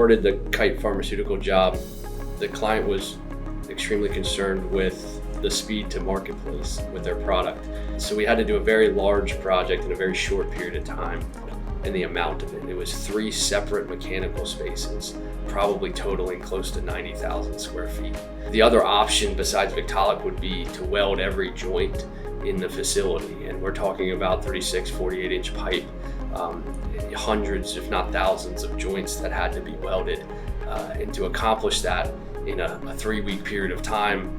awarded the Kite Pharmaceutical job, the client was extremely concerned with the speed to marketplace with their product. So we had to do a very large project in a very short period of time, and the amount of it. It was 3 separate mechanical spaces, probably totaling close to 90,000 square feet. The other option besides Victaulic would be to weld every joint in the facility, and we're talking about 36, 48-inch pipe, hundreds if not thousands of joints that had to be welded, and to accomplish that in a 3-week period of time,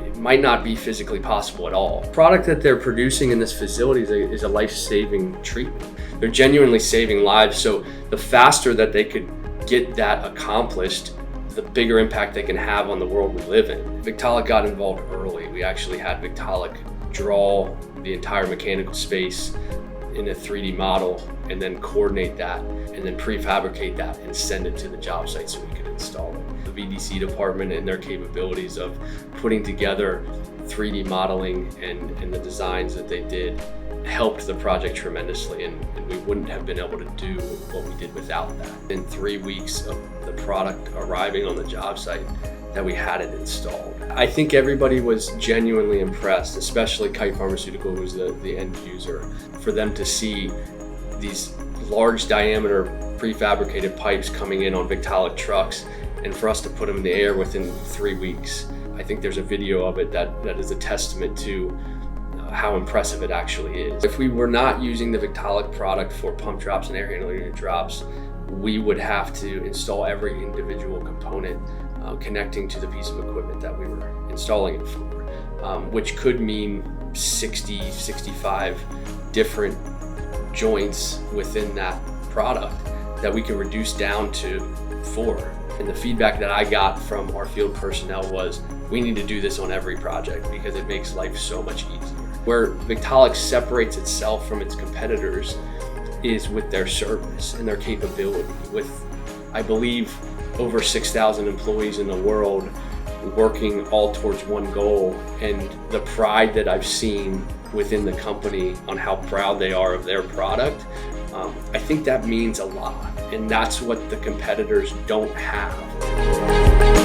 it might not be physically possible at all. The product that they're producing in this facility is a life-saving treatment. They're genuinely saving lives, so the faster that they could get that accomplished, the bigger impact they can have on the world we live in. Victaulic got involved early. We actually had Victaulic draw the entire mechanical space in a 3D model and then coordinate that and then prefabricate that and send it to the job site so we could install it. The VDC department and their capabilities of putting together 3D modeling and the designs that they did helped the project tremendously, and we wouldn't have been able to do what we did without that. In 3 weeks of the product arriving on the job site, that we had it installed. I think everybody was genuinely impressed, especially Kite Pharmaceutical, who's the end user, for them to see these large diameter prefabricated pipes coming in on Victaulic trucks, and for us to put them in the air within 3 weeks. I think there's a video of it that is a testament to how impressive it actually is. If we were not using the Victaulic product for pump drops and air handling unit drops, we would have to install every individual component connecting to the piece of equipment that we were installing it for, which could mean 60, 65 different joints within that product that we can reduce down to 4. And the feedback that I got from our field personnel was, we need to do this on every project because it makes life so much easier. Where Victaulic separates itself from its competitors is with their service and their capability. With, I believe, over 6,000 employees in the world working all towards one goal, and the pride that I've seen within the company on how proud they are of their product, I think that means a lot, and that's what the competitors don't have.